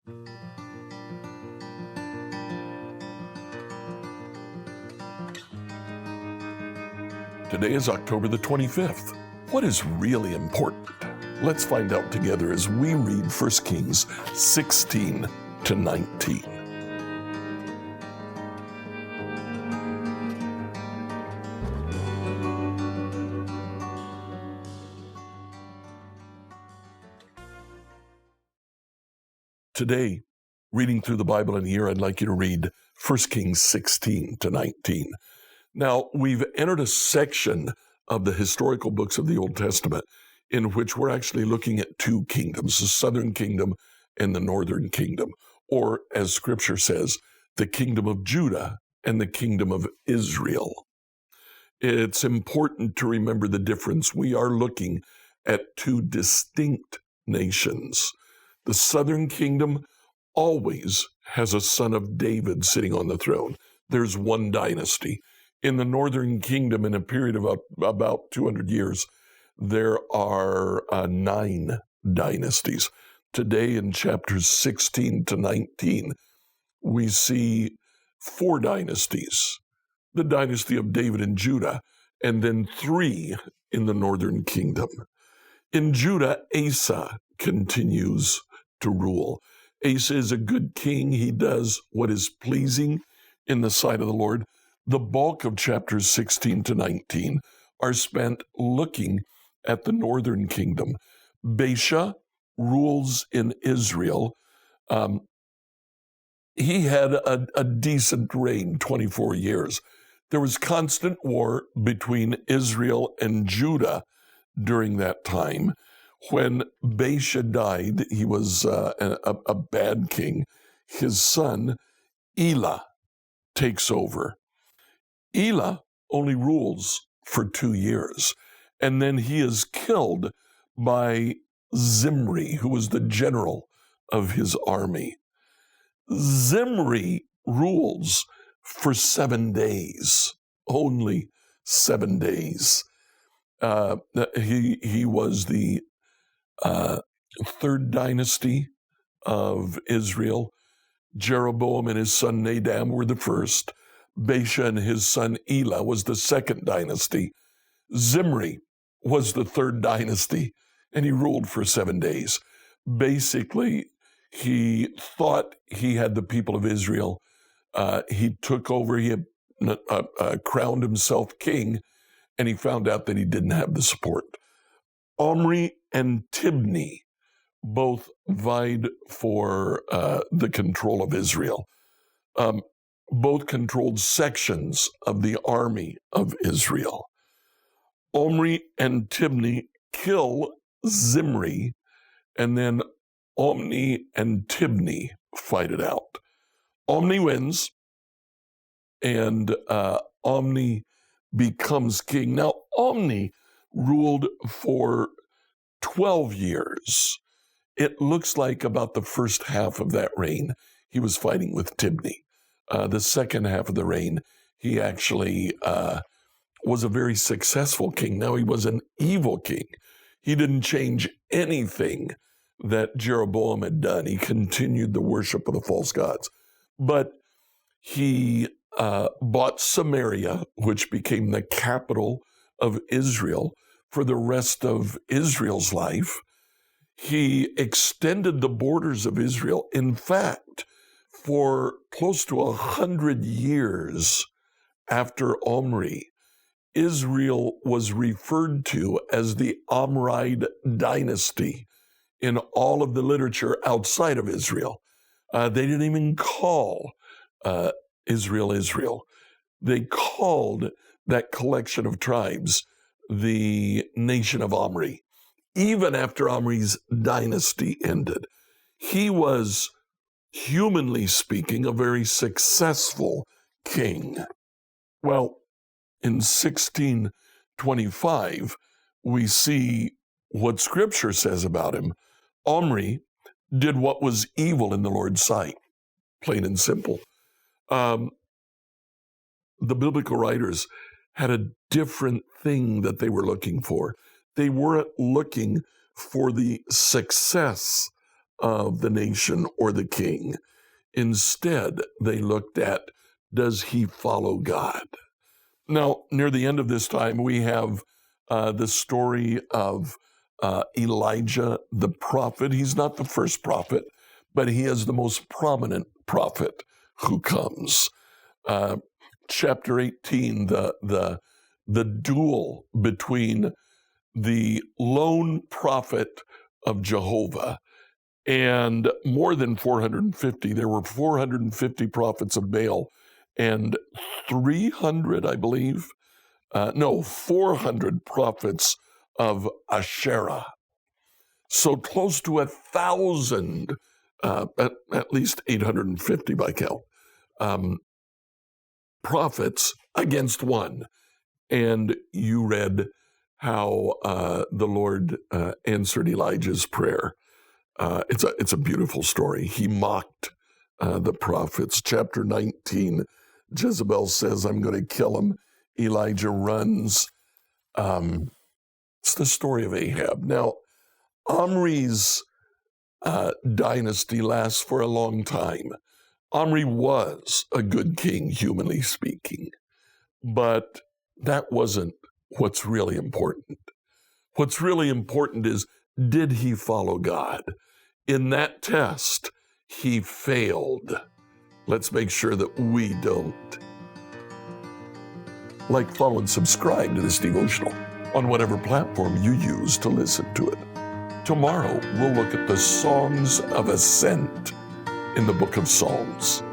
Today is October the 25th. What is really important? Let's find out together as we read 1 Kings 16 to 19. Today, reading through the Bible in a year, I'd like you to read 1 Kings 16 to 19. Now, we've entered a section of the historical books of the Old Testament in which we're actually looking at two kingdoms, the southern kingdom and the northern kingdom, or as Scripture says, the kingdom of Judah and the kingdom of Israel. It's important to remember the difference. We are looking at two distinct nations. The southern kingdom always has a son of David sitting on the throne. There's one dynasty. In the northern kingdom, in a period of about 200 years, there are 9 dynasties. Today, in chapters 16 to 19, we see 4 dynasties. The dynasty of David and Judah, and then 3 in the northern kingdom. In Judah, Asa continues to rule. Asa is a good king. He does what is pleasing in the sight of the Lord. The bulk of chapters 16 to 19 are spent looking at the northern kingdom. Baasha rules in Israel. He had a decent reign, 24 years. There was constant war between Israel and Judah during that time. When Baasha died, he was a bad king. His son, Elah, takes over. Elah only rules for 2 years, and then he is killed by Zimri, who was the general of his army. Zimri rules for 7 days, only 7 days. He was the third dynasty of Israel. Jeroboam and his son Nadab were the first. Baasha and his son Elah was the second dynasty. Zimri was the third dynasty, and he ruled for 7 days. Basically, he thought he had the people of Israel. He took over, he had crowned himself king, and he found out that he didn't have the support. Omri and Tibni both vied for the control of Israel. Both controlled sections of the army of Israel. Omri and Tibni kill Zimri, and then Omri and Tibni fight it out. Omri wins, and Omri becomes king. Now, Omri ruled for 12 years. It looks like about the first half of that reign, he was fighting with Tibni. The second half of the reign, he actually was a very successful king. Now, he was an evil king. He didn't change anything that Jeroboam had done. He continued the worship of the false gods. But he bought Samaria, which became the capital of Israel for the rest of Israel's life. He extended the borders of Israel. In fact, for close to 100 years after Omri, Israel was referred to as the Omride dynasty in all of the literature outside of Israel. They didn't even call Israel, Israel. They called that collection of tribes the nation of Omri. Even after Omri's dynasty ended, he was, humanly speaking, a very successful king. Well, in 1625, we see what Scripture says about him. Omri did what was evil in the Lord's sight, plain and simple. The biblical writers had a different thing that they were looking for. They weren't looking for the success of the nation or the king. Instead, they looked at, does he follow God? Now, near the end of this time, we have the story of Elijah the prophet. He's not the first prophet, but he is the most prominent prophet who comes. Chapter 18, the duel between the lone prophet of Jehovah and more than 450. There were 450 prophets of Baal and 300, I believe, 400 prophets of Asherah. So close to 1,000, at least 850 by count, prophets against one. And you read how the Lord answered Elijah's prayer. It's a beautiful story. He mocked the prophets. Chapter 19, Jezebel says, I'm going to kill him. Elijah runs. It's the story of Ahab. Now, Omri's dynasty lasts for a long time. Omri was a good king, humanly speaking, but that wasn't what's really important. What's really important is, did he follow God? In that test, he failed. Let's make sure that we don't. Like, follow, and subscribe to this devotional on whatever platform you use to listen to it. Tomorrow, we'll look at the Songs of Ascent in the book of Psalms.